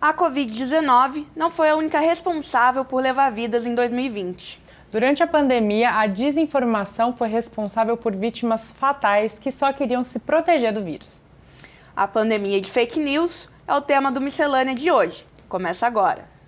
A Covid-19 não foi a única responsável por levar vidas em 2020. Durante a pandemia, a desinformação foi responsável por vítimas fatais que só queriam se proteger do vírus. A pandemia de fake news é o tema do Miscelânea de hoje. Começa agora.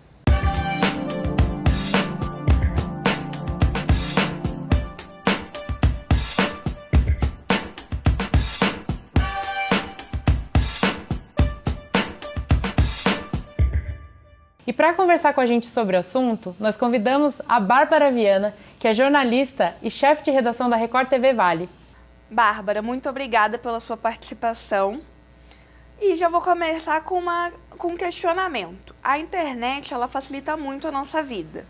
E para conversar com a gente sobre o assunto, nós convidamos a Bárbara Viana, que é jornalista e chefe de redação da Record TV Vale. Bárbara, muito obrigada pela sua participação. E já vou começar com um questionamento. A internet, ela facilita muito a nossa vida.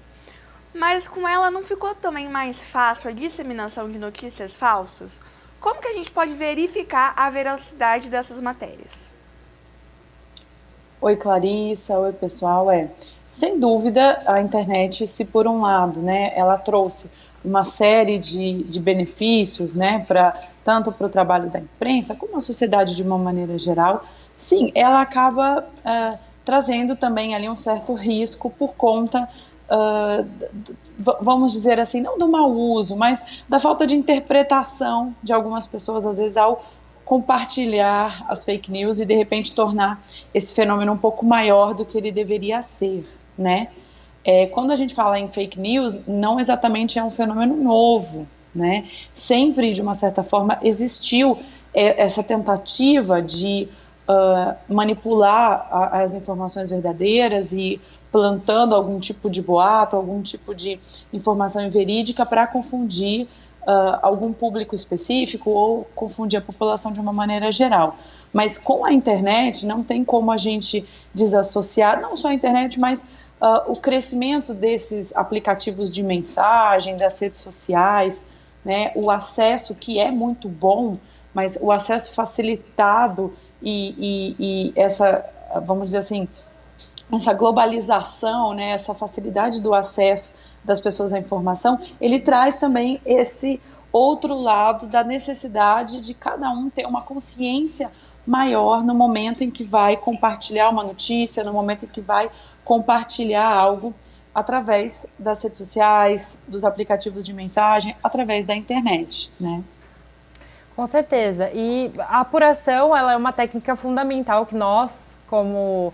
Mas com ela não ficou também mais fácil a disseminação de notícias falsas? Como que a gente pode verificar a veracidade dessas matérias? Oi, Clarissa. Oi, pessoal. Sem dúvida, a internet, se por um lado, né, ela trouxe uma série de benefícios, né, tanto para o trabalho da imprensa, como a sociedade de uma maneira geral, sim, ela acaba trazendo também ali um certo risco por conta, vamos dizer assim, não do mau uso, mas da falta de interpretação de algumas pessoas, às vezes, ao compartilhar as fake news e de repente tornar esse fenômeno um pouco maior do que ele deveria ser, né? Quando a gente fala em fake news, não exatamente é um fenômeno novo, né? Sempre, de uma certa forma, existiu essa tentativa de manipular as informações verdadeiras e plantando algum tipo de boato, algum tipo de informação inverídica para confundir algum público específico ou confundir a população de uma maneira geral. Mas com a internet não tem como a gente desassociar, não só a internet, mas o crescimento desses aplicativos de mensagem, das redes sociais, né, o acesso que é muito bom, mas o acesso facilitado e essa, vamos dizer assim, essa globalização, né, essa facilidade do acesso das pessoas à informação, ele traz também esse outro lado da necessidade de cada um ter uma consciência maior no momento em que vai compartilhar uma notícia, no momento em que vai compartilhar algo através das redes sociais, dos aplicativos de mensagem, através da internet, né? Com certeza. E a apuração, ela é uma técnica fundamental que nós, como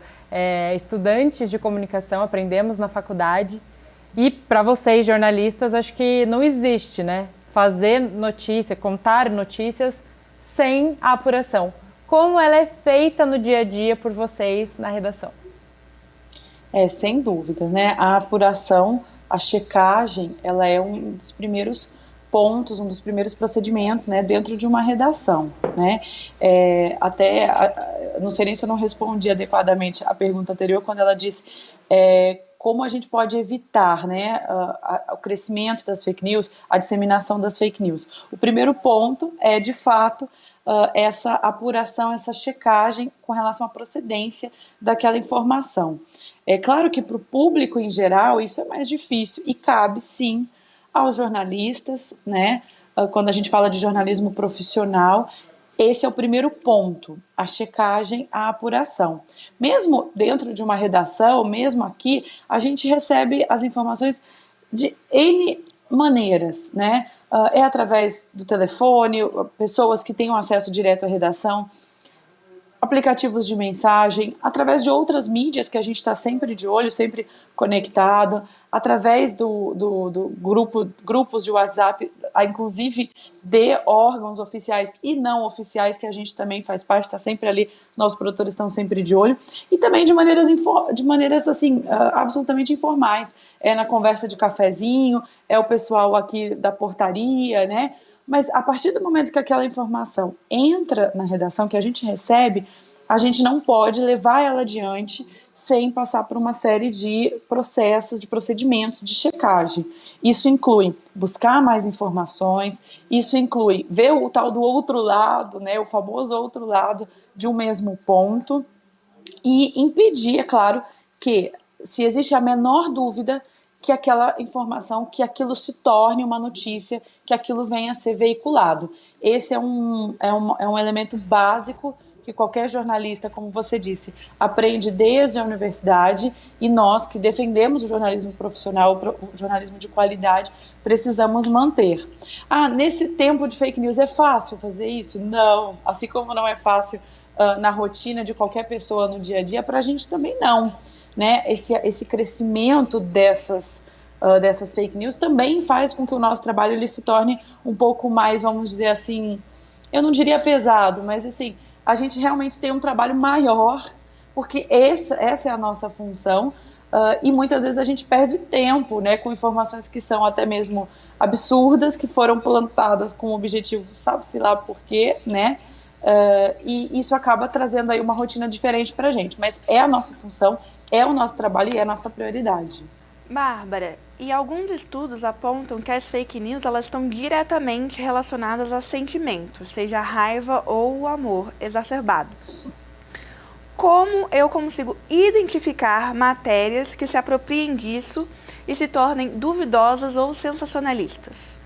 estudantes de comunicação, aprendemos na faculdade. E para vocês, jornalistas, acho que não existe, né? Fazer notícia, contar notícias sem a apuração. Como ela é feita no dia a dia por vocês na redação? Sem dúvida, né? A apuração, a checagem, ela é um dos primeiros pontos, um dos primeiros procedimentos, né, dentro de uma redação, né? Não sei nem se eu não respondi adequadamente a pergunta anterior, quando ela disse como a gente pode evitar, né, o crescimento das fake news, a disseminação das fake news. O primeiro ponto é, de fato, essa apuração, essa checagem com relação à procedência daquela informação. É claro que para o público em geral isso é mais difícil e cabe, sim, aos jornalistas, né? Quando a gente fala de jornalismo profissional, esse é o primeiro ponto, a checagem, a apuração. Mesmo dentro de uma redação, mesmo aqui, a gente recebe as informações de N maneiras, né? É através do telefone, pessoas que têm um acesso direto à redação, aplicativos de mensagem, através de outras mídias que a gente está sempre de olho, sempre conectado, através grupos de WhatsApp, inclusive de órgãos oficiais e não oficiais, que a gente também faz parte, está sempre ali, nossos produtores estão sempre de olho, e também de maneiras assim, absolutamente informais, na conversa de cafezinho, o pessoal aqui da portaria, né? Mas a partir do momento que aquela informação entra na redação, que a gente recebe, a gente não pode levar ela adiante sem passar por uma série de processos, de procedimentos de checagem. Isso inclui buscar mais informações, isso inclui ver o tal do outro lado, né, o famoso outro lado de um mesmo ponto, e impedir, é claro, que se existe a menor dúvida que aquela informação, que aquilo se torne uma notícia, que aquilo venha a ser veiculado. Esse é um elemento básico que qualquer jornalista, como você disse, aprende desde a universidade, e nós que defendemos o jornalismo profissional, o jornalismo de qualidade, precisamos manter. Nesse tempo de fake news é fácil fazer isso? Não. Assim como não é fácil na rotina de qualquer pessoa no dia a dia, para a gente também não. Né? Esse crescimento dessas fake news também faz com que o nosso trabalho ele se torne um pouco mais, vamos dizer assim, eu não diria pesado, mas assim, a gente realmente tem um trabalho maior, porque essa é a nossa função, e muitas vezes a gente perde tempo, né, com informações que são até mesmo absurdas, que foram plantadas com o objetivo, sabe-se lá por quê, né, e isso acaba trazendo aí uma rotina diferente para a gente, mas é a nossa função, é o nosso trabalho e é a nossa prioridade. Bárbara, e alguns estudos apontam que as fake news elas estão diretamente relacionadas a sentimentos, seja a raiva ou o amor exacerbado. Como eu consigo identificar matérias que se apropriem disso e se tornem duvidosas ou sensacionalistas?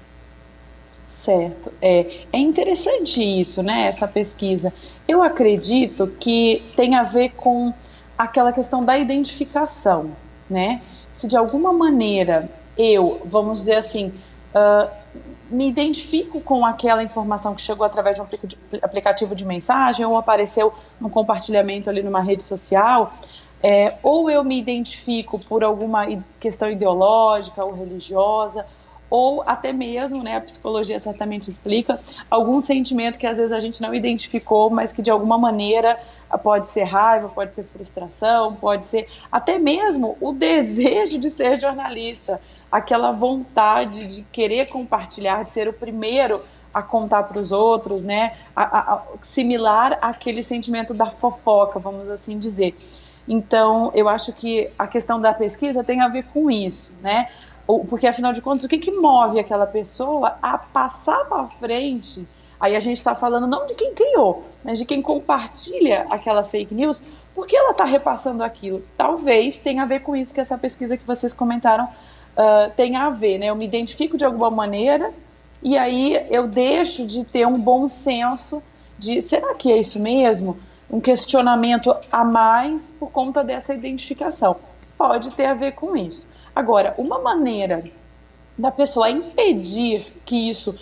Certo. É interessante isso, né, essa pesquisa. Eu acredito que tem a ver com aquela questão da identificação, né? Se de alguma maneira eu, vamos dizer assim, me identifico com aquela informação que chegou através de um aplicativo de mensagem ou apareceu num compartilhamento ali numa rede social, ou eu me identifico por alguma questão ideológica ou religiosa, ou até mesmo, né, a psicologia certamente explica, algum sentimento que às vezes a gente não identificou, mas que de alguma maneira pode ser raiva, pode ser frustração, pode ser até mesmo o desejo de ser jornalista, aquela vontade de querer compartilhar, de ser o primeiro a contar para os outros, né, similar àquele sentimento da fofoca, vamos assim dizer. Então, eu acho que a questão da pesquisa tem a ver com isso, né? Porque, afinal de contas, o que move aquela pessoa a passar para frente? Aí a gente está falando não de quem criou, mas de quem compartilha aquela fake news, porque ela está repassando aquilo. Talvez tenha a ver com isso que essa pesquisa que vocês comentaram tenha a ver, né? Eu me identifico de alguma maneira e aí eu deixo de ter um bom senso de, será que é isso mesmo? Um questionamento a mais por conta dessa identificação. Pode ter a ver com isso. Agora, uma maneira da pessoa impedir que isso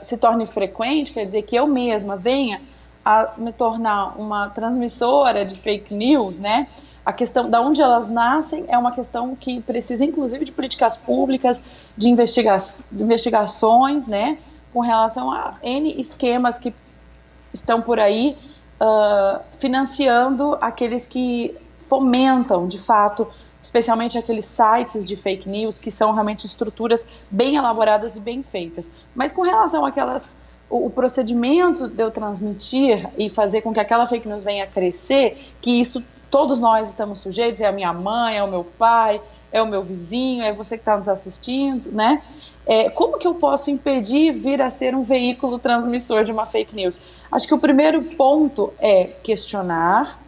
se torne frequente, quer dizer, que eu mesma venha a me tornar uma transmissora de fake news, né? A questão de onde elas nascem é uma questão que precisa, inclusive, de políticas públicas, de investigações, né? Com relação a N esquemas que estão por aí financiando aqueles que fomentam, de fato, especialmente aqueles sites de fake news que são realmente estruturas bem elaboradas e bem feitas. Mas com relação àquelas, o procedimento de eu transmitir e fazer com que aquela fake news venha a crescer, que isso todos nós estamos sujeitos, é a minha mãe, é o meu pai, é o meu vizinho, é você que está nos assistindo, né? Como que eu posso impedir vir a ser um veículo transmissor de uma fake news? Acho que o primeiro ponto é questionar,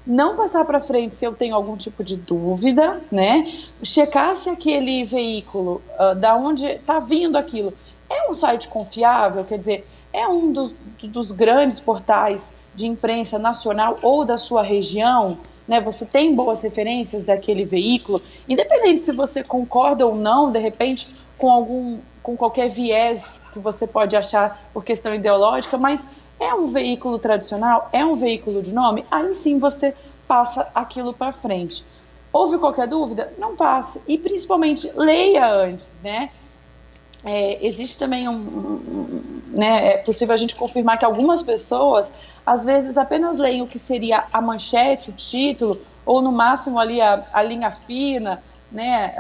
não passar para frente se eu tenho algum tipo de dúvida, né? Checar se aquele veículo, da onde está vindo aquilo, é um site confiável, quer dizer, é um dos grandes portais de imprensa nacional ou da sua região, né? Você tem boas referências daquele veículo, independente se você concorda ou não, de repente, com qualquer viés que você pode achar por questão ideológica, mas é um veículo tradicional, é um veículo de nome, aí sim você passa aquilo para frente. Houve qualquer dúvida? Não passe. E principalmente leia antes, né? Existe também né, é possível a gente confirmar que algumas pessoas às vezes apenas leem o que seria a manchete, o título, ou no máximo ali a linha fina, né,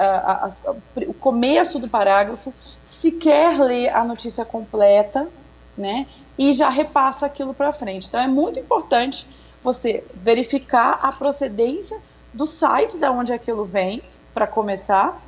o começo do parágrafo, sequer lê a notícia completa, né, e já repassa aquilo para frente. Então é muito importante você verificar a procedência do site da onde aquilo vem, para começar,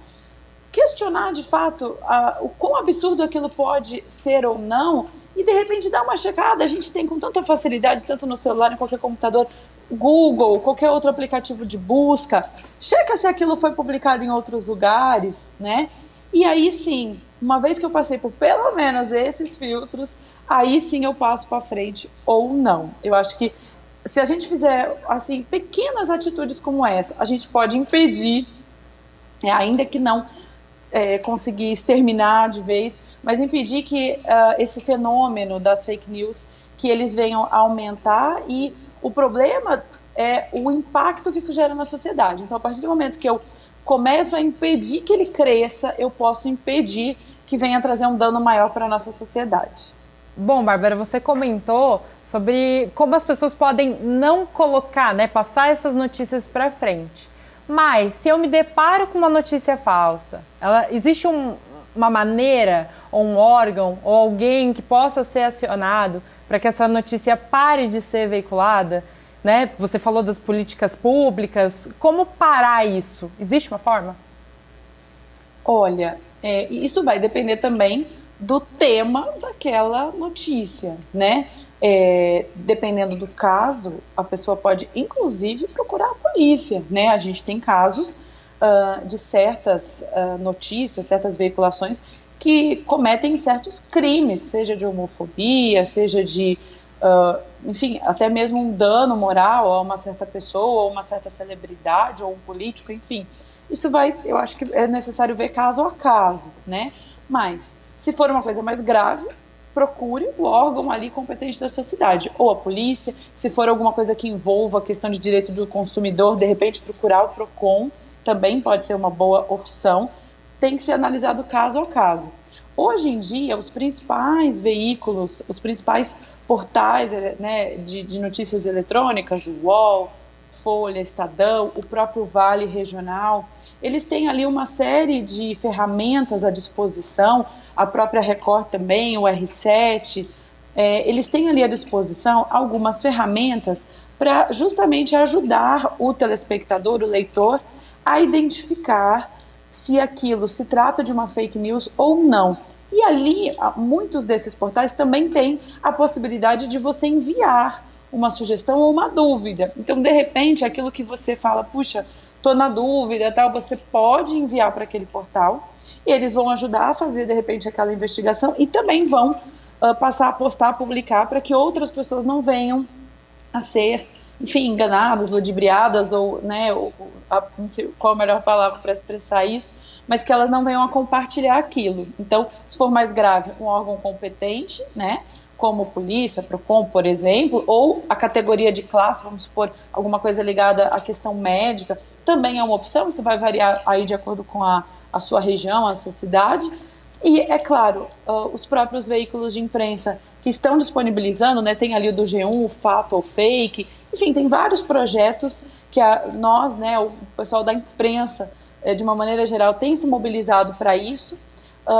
questionar de fato o quão absurdo aquilo pode ser ou não, e de repente dar uma checada. A gente tem com tanta facilidade, tanto no celular, em qualquer computador, Google, qualquer outro aplicativo de busca, checa se aquilo foi publicado em outros lugares, né? E aí sim, uma vez que eu passei por pelo menos esses filtros, aí sim eu passo para frente ou não. Eu acho que se a gente fizer assim pequenas atitudes como essa, a gente pode impedir, ainda que não conseguir exterminar de vez, mas impedir que esse fenômeno das fake news, que eles venham a aumentar, e o problema é o impacto que isso gera na sociedade. Então, a partir do momento que eu começo a impedir que ele cresça, eu posso impedir que venha trazer um dano maior para a nossa sociedade. Bom, Bárbara, você comentou sobre como as pessoas podem não colocar, né, passar essas notícias para frente. Mas, se eu me deparo com uma notícia falsa, existe uma maneira, ou um órgão, ou alguém que possa ser acionado para que essa notícia pare de ser veiculada? Né? Você falou das políticas públicas. Como parar isso? Existe uma forma? Olha, isso vai depender também do tema daquela notícia, né? Dependendo do caso, a pessoa pode, inclusive, procurar a polícia, né? A gente tem casos de certas notícias, certas veiculações que cometem certos crimes, seja de homofobia, seja de, enfim, até mesmo um dano moral a uma certa pessoa, ou uma certa celebridade, ou um político, enfim. Isso eu acho que é necessário ver caso a caso, né? Mas, se for uma coisa mais grave, procure o órgão ali competente da sua cidade, ou a polícia. Se for alguma coisa que envolva a questão de direito do consumidor, de repente procurar o PROCON também pode ser uma boa opção. Tem que ser analisado caso a caso. Hoje em dia, os principais veículos, os principais portais, né, de notícias eletrônicas, o UOL, Folha, Estadão, o próprio Vale Regional, eles têm ali uma série de ferramentas à disposição, a própria Record também, o R7, eles têm ali à disposição algumas ferramentas para justamente ajudar o telespectador, o leitor, a identificar se aquilo se trata de uma fake news ou não. E ali, muitos desses portais também têm a possibilidade de você enviar uma sugestão ou uma dúvida. Então, de repente, aquilo que você fala, puxa, estou na dúvida, tal, você pode enviar para aquele portal e eles vão ajudar a fazer, de repente, aquela investigação, e também vão passar a postar, a publicar, para que outras pessoas não venham a ser, enfim, enganadas, ludibriadas, ou, né, não sei qual a melhor palavra para expressar isso, mas que elas não venham a compartilhar aquilo. Então, se for mais grave, um órgão competente, né, como polícia, PROCON, por exemplo, ou a categoria de classe, vamos supor, alguma coisa ligada à questão médica, também é uma opção. Isso vai variar aí de acordo com a sua região, a sua cidade. E, é claro, os próprios veículos de imprensa que estão disponibilizando, né, tem ali o do G1, o Fato ou Fake, enfim, tem vários projetos que nós, né, o pessoal da imprensa, de uma maneira geral, tem se mobilizado para isso.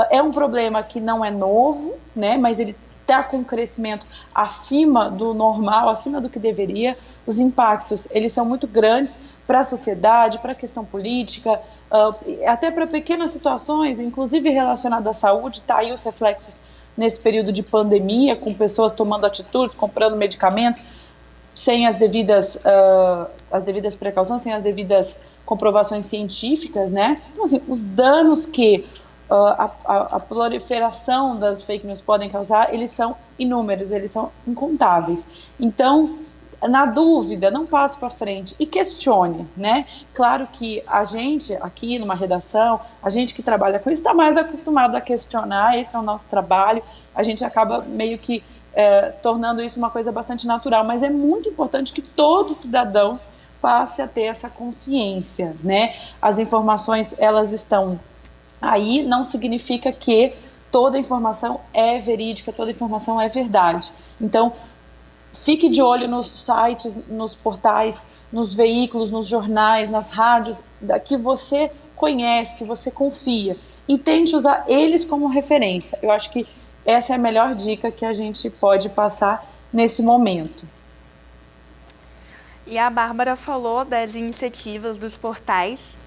É um problema que não é novo, né, mas ele está com um crescimento acima do normal, acima do que deveria. Os impactos, eles são muito grandes para a sociedade, para a questão política, até para pequenas situações, inclusive relacionadas à saúde. Está aí os reflexos nesse período de pandemia, com pessoas tomando atitudes, comprando medicamentos, sem as devidas precauções, sem as devidas comprovações científicas, né? Então, assim, os danos que a proliferação das fake news podem causar, eles são inúmeros, eles são incontáveis. Então, na dúvida, não passe para frente e questione, né? Claro que a gente aqui numa redação, a gente que trabalha com isso, está mais acostumado a questionar, esse é o nosso trabalho, a gente acaba meio que tornando isso uma coisa bastante natural, mas é muito importante que todo cidadão passe a ter essa consciência, né? As informações, elas estão aí, não significa que toda informação é verídica, toda informação é verdade. Então, fique de olho nos sites, nos portais, nos veículos, nos jornais, nas rádios, que você conhece, que você confia, e tente usar eles como referência. Eu acho que essa é a melhor dica que a gente pode passar nesse momento. E a Bárbara falou das iniciativas dos portais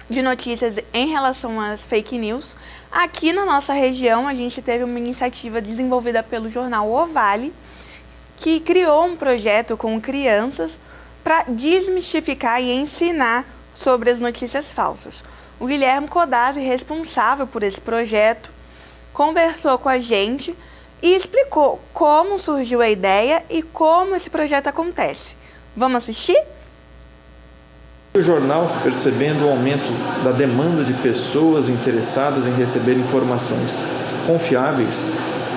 de notícias em relação às fake news. Aqui na nossa região, a gente teve uma iniciativa desenvolvida pelo jornal O Vale, que criou um projeto com crianças para desmistificar e ensinar sobre as notícias falsas. O Guilherme Codazzi, responsável por esse projeto, conversou com a gente e explicou como surgiu a ideia e como esse projeto acontece. Vamos assistir? O jornal, percebendo o aumento da demanda de pessoas interessadas em receber informações confiáveis,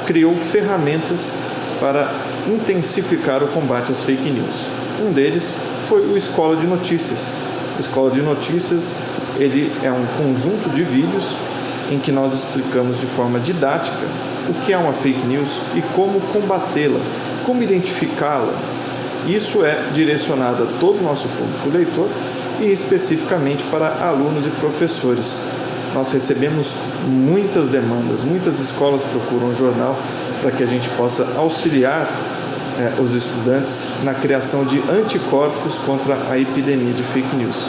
criou ferramentas para intensificar o combate às fake news. Um deles foi o Escola de Notícias. O Escola de Notícias, ele é um conjunto de vídeos em que nós explicamos de forma didática o que é uma fake news e como combatê-la, como identificá-la. Isso é direcionado a todo o nosso público leitor e especificamente para alunos e professores. Nós recebemos muitas demandas, muitas escolas procuram o jornal para que a gente possa auxiliar os estudantes na criação de anticorpos contra a epidemia de fake news.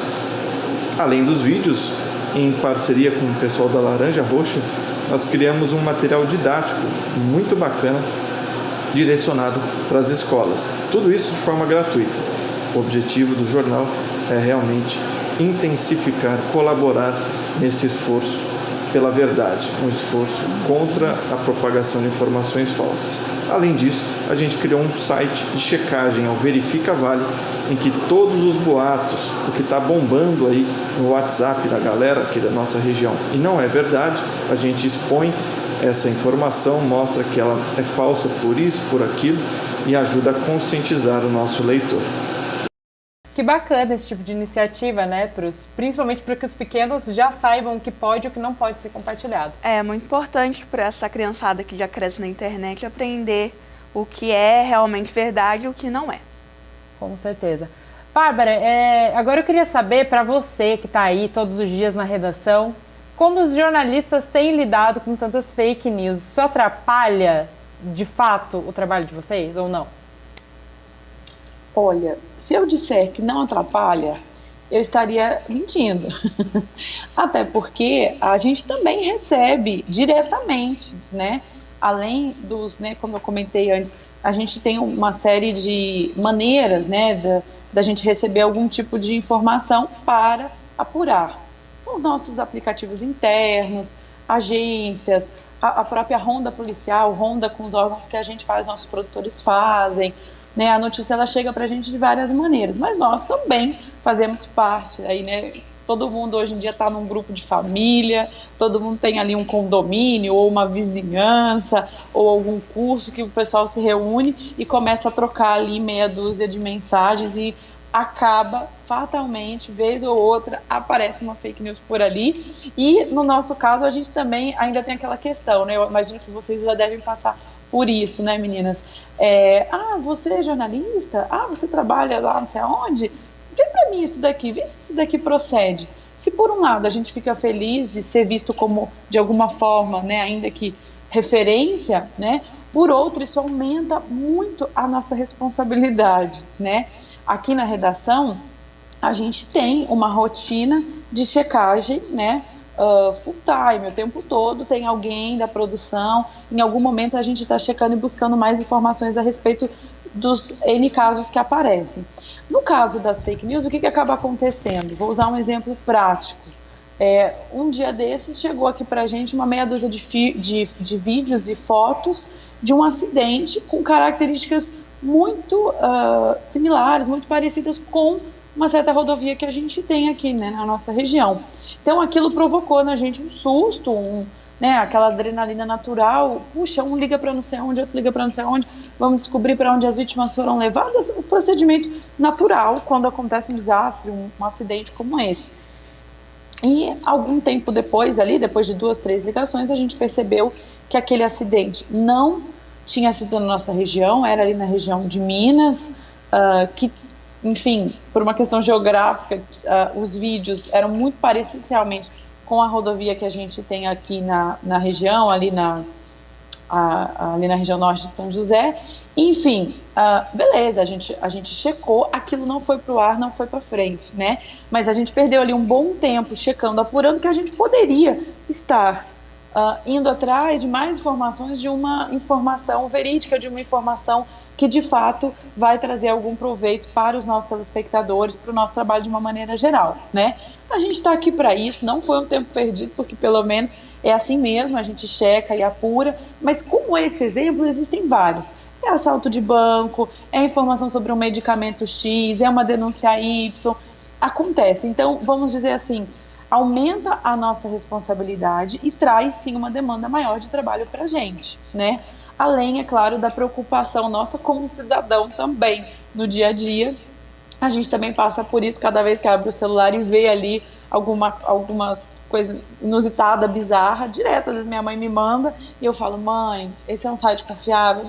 Além dos vídeos, em parceria com o pessoal da Laranja Roxa, nós criamos um material didático muito bacana, direcionado para as escolas. Tudo isso de forma gratuita. O objetivo do jornal é realmente intensificar, colaborar nesse esforço pela verdade, um esforço contra a propagação de informações falsas. Além disso, a gente criou um site de checagem, o Verifica Vale, em que todos os boatos, o que está bombando aí no WhatsApp da galera aqui da nossa região, e não é verdade, a gente expõe essa informação, mostra que ela é falsa por isso, por aquilo, e ajuda a conscientizar o nosso leitor. Que bacana esse tipo de iniciativa, né? Principalmente para que os pequenos já saibam o que pode e o que não pode ser compartilhado. É muito importante para essa criançada que já cresce na internet aprender o que é realmente verdade e o que não é. Com certeza. Bárbara, agora eu queria saber, para você que está aí todos os dias na redação, como os jornalistas têm lidado com tantas fake news? Isso atrapalha, de fato, o trabalho de vocês ou não? Olha, se eu disser que não atrapalha, eu estaria mentindo. Até porque a gente também recebe diretamente, né? Além dos, né, como eu comentei antes, a gente tem uma série de maneiras, né, da gente receber algum tipo de informação para apurar. São os nossos aplicativos internos, agências, a própria ronda policial, ronda com os órgãos que a gente faz, nossos produtores fazem, né? A notícia ela chega para a gente de várias maneiras, mas nós também fazemos parte, aí, né? Todo mundo hoje em dia está num grupo de família, todo mundo tem ali um condomínio ou uma vizinhança ou algum curso que o pessoal se reúne e começa a trocar ali meia dúzia de mensagens e acaba fatalmente, vez ou outra, aparece uma fake news por ali. E no nosso caso a gente também ainda tem aquela questão, né? Eu imagino que vocês já devem passar por isso, né, meninas? Você é jornalista? Você trabalha lá não sei aonde? Vê pra mim isso daqui, vê se isso daqui procede. Se por um lado a gente fica feliz de ser visto como, de alguma forma, né, ainda que referência, né, por outro isso aumenta muito a nossa responsabilidade, né? Aqui na redação a gente tem uma rotina de checagem, né, full time, o tempo todo tem alguém da produção, em algum momento a gente está checando e buscando mais informações a respeito dos N casos que aparecem. No caso das fake news, o que acaba acontecendo? Vou usar um exemplo prático. Um dia desses chegou aqui pra gente uma meia dúzia de vídeos e fotos de um acidente com características muito similares, muito parecidas com uma certa rodovia que a gente tem aqui, né, na nossa região. Então aquilo provocou na gente um susto, né, aquela adrenalina natural. Puxa, um liga para não sei onde, outro liga para não sei onde, vamos descobrir para onde as vítimas foram levadas. O procedimento natural quando acontece um desastre, um acidente como esse. E algum tempo depois, depois de 2, 3 ligações, a gente percebeu que aquele acidente não tinha sido na nossa região, era ali na região de Minas, que, enfim, por uma questão geográfica, os vídeos eram muito parecidos realmente com a rodovia que a gente tem aqui na região, ali na região norte de São José. Enfim, beleza, a gente checou, aquilo não foi para o ar, não foi para frente, né? Mas a gente perdeu ali um bom tempo checando, apurando que a gente poderia estar indo atrás de mais informações, de uma informação verídica, de uma informação que de fato vai trazer algum proveito para os nossos telespectadores, para o nosso trabalho de uma maneira geral, né? A gente está aqui para isso, não foi um tempo perdido, porque pelo menos é assim mesmo, a gente checa e apura, mas como esse exemplo, existem vários. É assalto de banco, é informação sobre um medicamento X, é uma denúncia Y, acontece. Então, vamos dizer assim, aumenta a nossa responsabilidade e traz sim uma demanda maior de trabalho para a gente, né? Além, é claro, da preocupação nossa como cidadão também no dia a dia. A gente também passa por isso cada vez que abre o celular e vê ali algumas coisas inusitadas, bizarras, direto. Às vezes minha mãe me manda e eu falo, mãe, esse é um site confiável?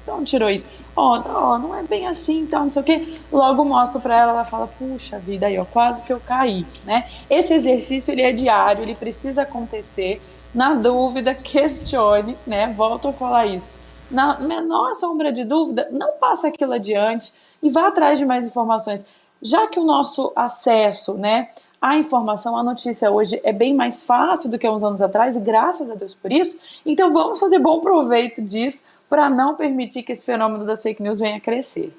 Então tirou isso. Não é bem assim, então, não sei o quê. Logo mostro para ela, ela fala, puxa vida, aí, quase que eu caí, né? Esse exercício, ele é diário, ele precisa acontecer. Na dúvida, questione, né? Volto a falar isso. Na menor sombra de dúvida, não passe aquilo adiante e vá atrás de mais informações. Já que o nosso acesso, né, à informação, à notícia hoje é bem mais fácil do que há uns anos atrás, e graças a Deus por isso, então vamos fazer bom proveito disso para não permitir que esse fenômeno das fake news venha a crescer.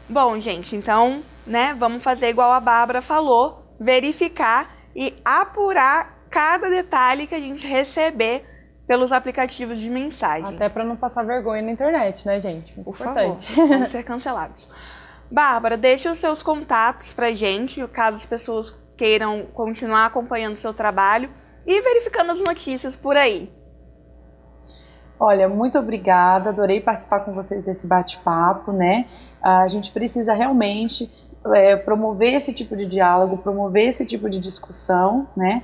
Bom, gente, então, né, vamos fazer igual a Bárbara falou, verificar e apurar cada detalhe que a gente receber pelos aplicativos de mensagem. Até para não passar vergonha na internet, né, gente? Muito importante. Favor, vamos ser cancelados. Bárbara, deixa os seus contatos pra gente, caso as pessoas queiram continuar acompanhando o seu trabalho e verificando as notícias por aí. Olha, muito obrigada, adorei participar com vocês desse bate-papo, né? A gente precisa realmente promover esse tipo de diálogo, promover esse tipo de discussão, né?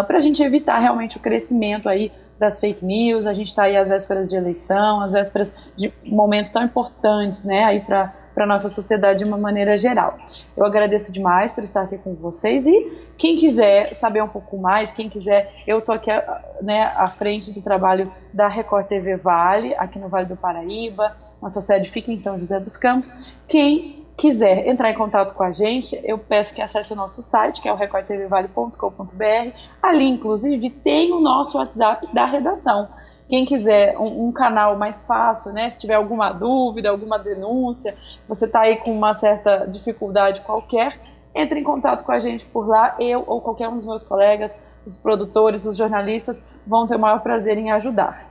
Para a gente evitar realmente o crescimento aí das fake news. A gente está aí às vésperas de eleição, às vésperas de momentos tão importantes, né, aí para a nossa sociedade de uma maneira geral. Eu agradeço demais por estar aqui com vocês e quem quiser saber um pouco mais, quem quiser, eu estou aqui, né, à frente do trabalho da Record TV Vale, aqui no Vale do Paraíba, nossa sede fica em São José dos Campos. Quem quiser entrar em contato com a gente, eu peço que acesse o nosso site, que é o recordtvvale.com.br. Ali, inclusive, tem o nosso WhatsApp da redação. Quem quiser um canal mais fácil, né? Se tiver alguma dúvida, alguma denúncia, você está aí com uma certa dificuldade qualquer, entre em contato com a gente por lá. Eu ou qualquer um dos meus colegas, os produtores, os jornalistas, vão ter o maior prazer em ajudar.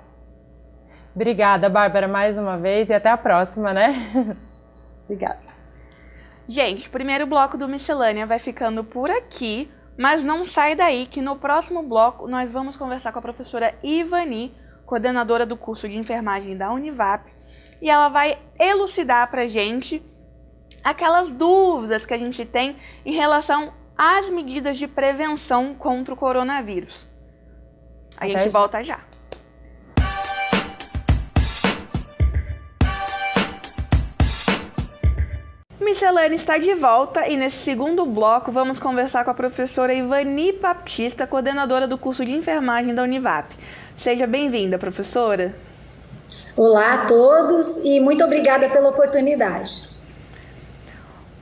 Obrigada, Bárbara, mais uma vez e até a próxima, né? Obrigada. Gente, o primeiro bloco do Miscelânea vai ficando por aqui, mas não sai daí que no próximo bloco nós vamos conversar com a professora Ivani, coordenadora do curso de enfermagem da Univap, e ela vai elucidar pra gente aquelas dúvidas que a gente tem em relação às medidas de prevenção contra o coronavírus. A gente volta já. Miscelânea está de volta e nesse segundo bloco vamos conversar com a professora Ivani Baptista, coordenadora do curso de enfermagem da Univap. Seja bem-vinda, professora. Olá a todos e muito obrigada pela oportunidade.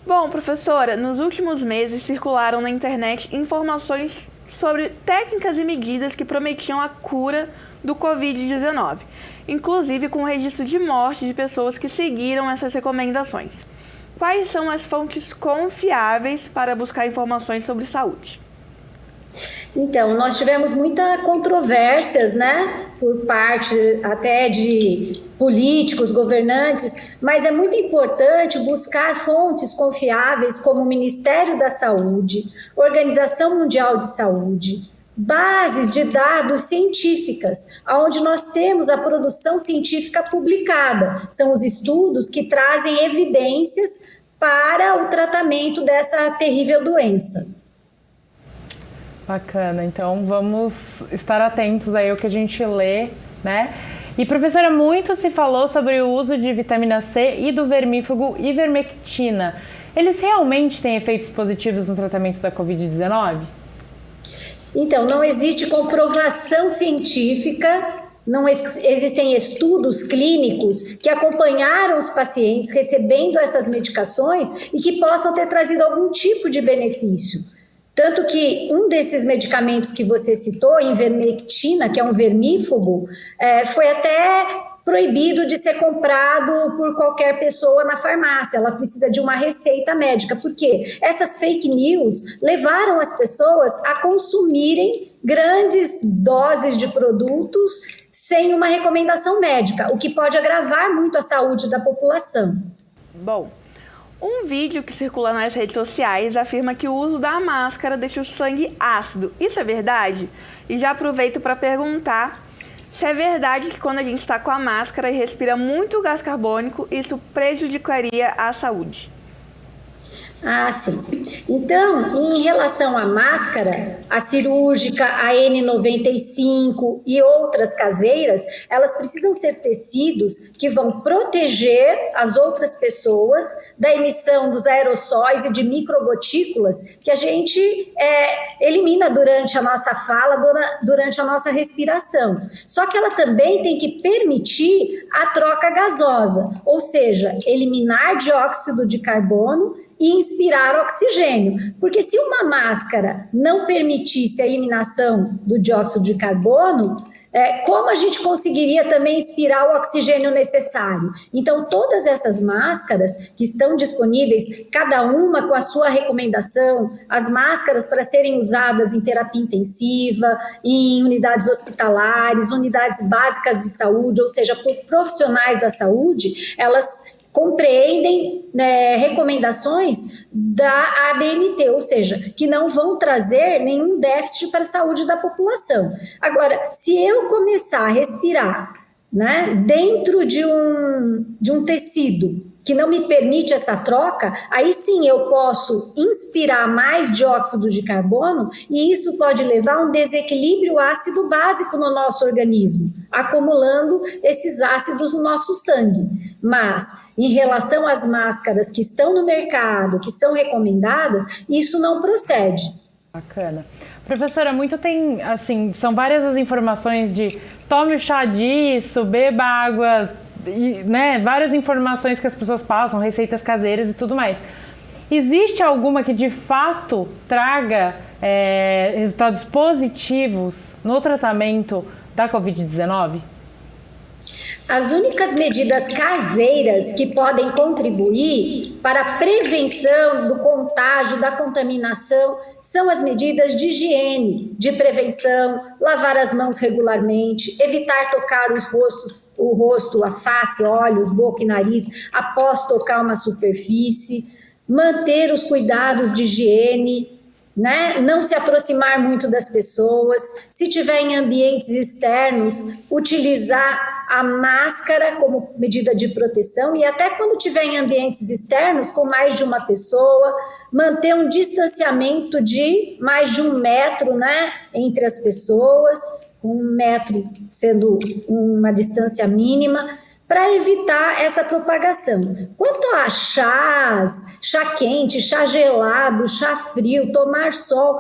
Bom, professora, nos últimos meses circularam na internet informações sobre técnicas e medidas que prometiam a cura do Covid-19, inclusive com o registro de morte de pessoas que seguiram essas recomendações. Quais são as fontes confiáveis para buscar informações sobre saúde? Então, nós tivemos muitas controvérsias, né, por parte até de políticos, governantes, mas é muito importante buscar fontes confiáveis como o Ministério da Saúde, Organização Mundial de Saúde, bases de dados científicas, onde nós temos a produção científica publicada. São os estudos que trazem evidências para o tratamento dessa terrível doença. Bacana, então vamos estar atentos aí ao que a gente lê, né? E professora, muito se falou sobre o uso de vitamina C e do vermífugo ivermectina. Eles realmente têm efeitos positivos no tratamento da Covid-19? Então, não existe comprovação científica, não existem estudos clínicos que acompanharam os pacientes recebendo essas medicações e que possam ter trazido algum tipo de benefício. Tanto que um desses medicamentos que você citou, ivermectina, que é um vermífugo, foi até proibido de ser comprado por qualquer pessoa na farmácia, ela precisa de uma receita médica, porque essas fake news levaram as pessoas a consumirem grandes doses de produtos sem uma recomendação médica, o que pode agravar muito a saúde da população. Bom, um vídeo que circula nas redes sociais afirma que o uso da máscara deixa o sangue ácido. Isso é verdade? E já aproveito para perguntar se é verdade que quando a gente está com a máscara e respira muito gás carbônico, isso prejudicaria a saúde. Ah, sim. Então, em relação à máscara, a cirúrgica, a N95 e outras caseiras, elas precisam ser tecidos que vão proteger as outras pessoas da emissão dos aerossóis e de microgotículas que a gente elimina durante a nossa fala, durante a nossa respiração. Só que ela também tem que permitir a troca gasosa, ou seja, eliminar dióxido de carbono e inspirar oxigênio, porque se uma máscara não permitisse a eliminação do dióxido de carbono, como a gente conseguiria também inspirar o oxigênio necessário? Então, todas essas máscaras que estão disponíveis, cada uma com a sua recomendação, as máscaras para serem usadas em terapia intensiva, em unidades hospitalares, unidades básicas de saúde, ou seja, por profissionais da saúde, elas compreendem recomendações da ABNT, ou seja, que não vão trazer nenhum déficit para a saúde da população. Agora, se eu começar a respirar, né, dentro de um tecido que não me permite essa troca, aí sim eu posso inspirar mais dióxido de carbono e isso pode levar a um desequilíbrio ácido básico no nosso organismo, acumulando esses ácidos no nosso sangue. Mas, em relação às máscaras que estão no mercado, que são recomendadas, isso não procede. Bacana. Professora, muito tem, assim, são várias as informações de tome o chá disso, beba água, né, várias informações que as pessoas passam, receitas caseiras e tudo mais. Existe alguma que de fato traga resultados positivos no tratamento da Covid-19? As únicas medidas caseiras que podem contribuir para a prevenção do contágio, da contaminação, são as medidas de higiene, de prevenção, lavar as mãos regularmente, evitar tocar o rosto, a face, olhos, boca e nariz após tocar uma superfície, manter os cuidados de higiene, né? Não se aproximar muito das pessoas, se tiver em ambientes externos, utilizar a máscara como medida de proteção e até quando tiver em ambientes externos com mais de uma pessoa, manter um distanciamento de mais de 1 metro, né, entre as pessoas, 1 metro sendo uma distância mínima, para evitar essa propagação. Quanto a chás, chá quente, chá gelado, chá frio, tomar sol,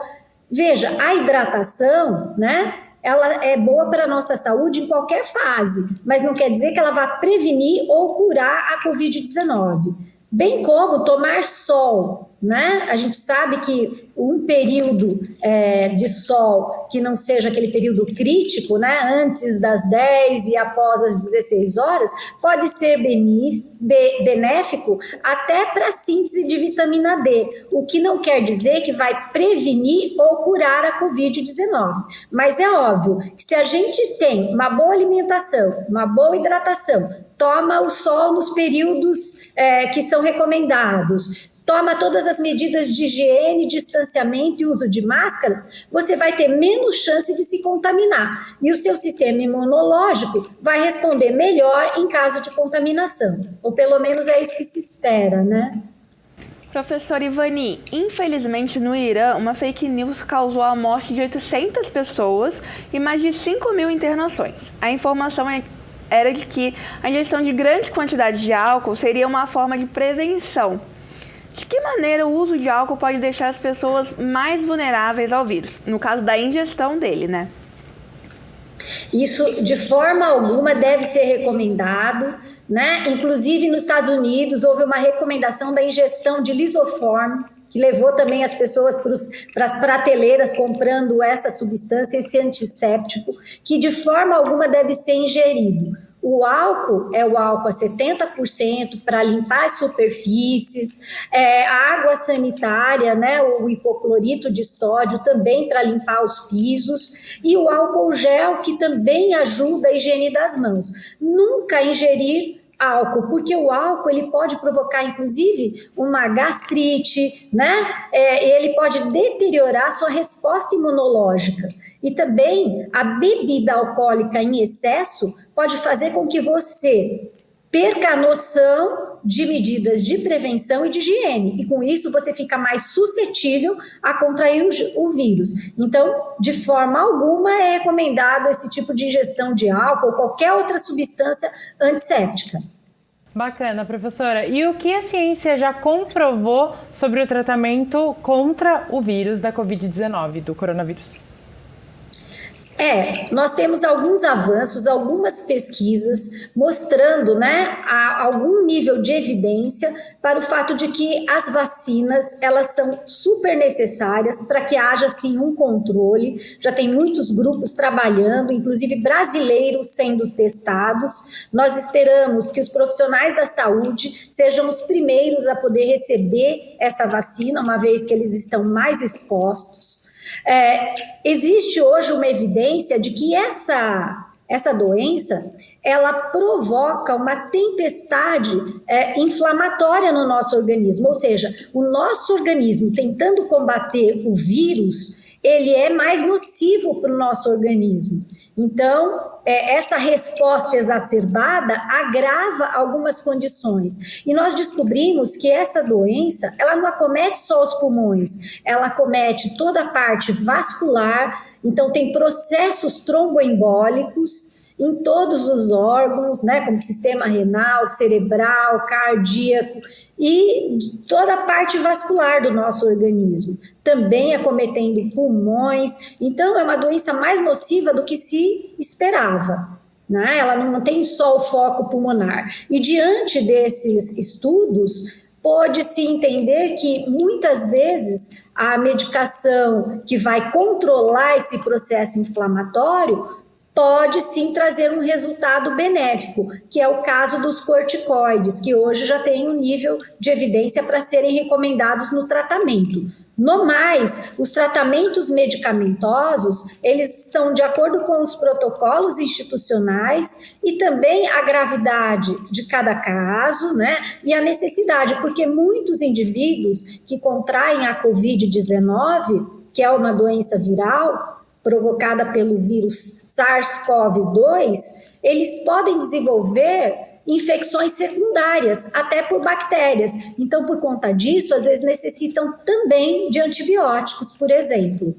veja, a hidratação, né, ela é boa para a nossa saúde em qualquer fase, mas não quer dizer que ela vá prevenir ou curar a Covid-19. Bem como tomar sol, né? A gente sabe que um período de sol que não seja aquele período crítico, né? Antes das 10 e após as 16 horas, pode ser benéfico até para a síntese de vitamina D, o que não quer dizer que vai prevenir ou curar a Covid-19. Mas é óbvio que se a gente tem uma boa alimentação, uma boa hidratação, toma o sol nos períodos que são recomendados, toma todas as medidas de higiene, distanciamento e uso de máscaras, você vai ter menos chance de se contaminar. E o seu sistema imunológico vai responder melhor em caso de contaminação. Ou pelo menos é isso que se espera, né? Professora Ivani, infelizmente no Irã, uma fake news causou a morte de 800 pessoas e mais de 5.000 internações. A informação era de que a ingestão de grandes quantidades de álcool seria uma forma de prevenção. De que maneira o uso de álcool pode deixar as pessoas mais vulneráveis ao vírus? No caso da ingestão dele, né? Isso, de forma alguma, deve ser recomendado, né? Inclusive, nos Estados Unidos, houve uma recomendação da ingestão de lisoforme, que levou também as pessoas para as prateleiras comprando essa substância, esse antisséptico, que de forma alguma deve ser ingerido. O álcool é o álcool a 70% para limpar as superfícies, a água sanitária, né, o hipoclorito de sódio também para limpar os pisos, e o álcool gel, que também ajuda a higiene das mãos. Nunca ingerir álcool, porque o álcool ele pode provocar, inclusive, uma gastrite, né? Ele pode deteriorar a sua resposta imunológica. E também a bebida alcoólica em excesso pode fazer com que você perca a noção de medidas de prevenção e de higiene. E com isso você fica mais suscetível a contrair o vírus. Então, de forma alguma é recomendado esse tipo de ingestão de álcool ou qualquer outra substância antisséptica. Bacana, professora. E o que a ciência já comprovou sobre o tratamento contra o vírus da Covid-19, do coronavírus? Nós temos alguns avanços, algumas pesquisas mostrando, né, algum nível de evidência para o fato de que as vacinas, elas são super necessárias para que haja, sim, um controle. Já tem muitos grupos trabalhando, inclusive brasileiros sendo testados. Nós esperamos que os profissionais da saúde sejam os primeiros a poder receber essa vacina, uma vez que eles estão mais expostos. Existe hoje uma evidência de que essa doença, ela provoca uma tempestade inflamatória no nosso organismo, ou seja, o nosso organismo tentando combater o vírus, ele é mais nocivo para o nosso organismo. Então, essa resposta exacerbada agrava algumas condições. E nós descobrimos que essa doença, ela não acomete só os pulmões, ela acomete toda a parte vascular, então tem processos tromboembólicos em todos os órgãos, né, como sistema renal, cerebral, cardíaco e toda a parte vascular do nosso organismo, também acometendo pulmões. Então é uma doença mais nociva do que se esperava, né? Ela não tem só o foco pulmonar. E diante desses estudos, pode-se entender que muitas vezes a medicação que vai controlar esse processo inflamatório pode sim trazer um resultado benéfico, que é o caso dos corticoides, que hoje já tem um nível de evidência para serem recomendados no tratamento. No mais, os tratamentos medicamentosos, eles são de acordo com os protocolos institucionais e também a gravidade de cada caso, né? E a necessidade, porque muitos indivíduos que contraem a Covid-19, que é uma doença viral, provocada pelo vírus SARS-CoV-2, eles podem desenvolver infecções secundárias, até por bactérias. Então, por conta disso, às vezes necessitam também de antibióticos, por exemplo.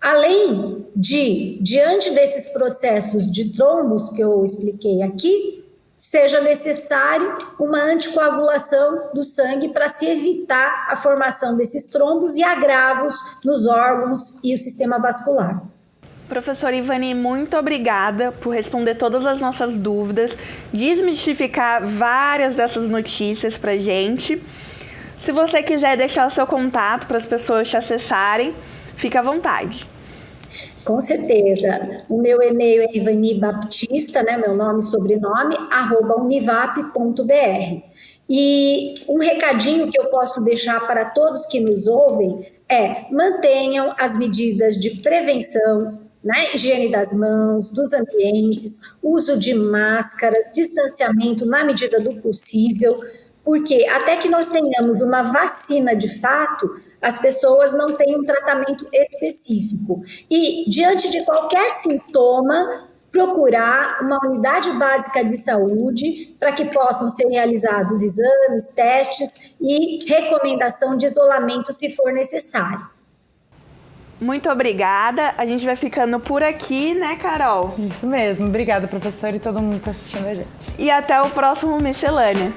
Além de, diante desses processos de trombos que eu expliquei aqui, seja necessário uma anticoagulação do sangue para se evitar a formação desses trombos e agravos nos órgãos e o sistema vascular. Professora Ivani, muito obrigada por responder todas as nossas dúvidas, desmistificar várias dessas notícias para a gente. Se você quiser deixar o seu contato para as pessoas te acessarem, fique à vontade. Com certeza. O meu e-mail é ivanibaptista, né, meu nome e sobrenome, @univap.br. E um recadinho que eu posso deixar para todos que nos ouvem é: mantenham as medidas de prevenção, né, higiene das mãos, dos ambientes, uso de máscaras, distanciamento na medida do possível, porque até que nós tenhamos uma vacina de fato, as pessoas não têm um tratamento específico. E, diante de qualquer sintoma, procurar uma unidade básica de saúde para que possam ser realizados exames, testes e recomendação de isolamento se for necessário. Muito obrigada. A gente vai ficando por aqui, né, Carol? Isso mesmo. Obrigada, professora, e todo mundo que está assistindo a gente. E até o próximo Miscelânea.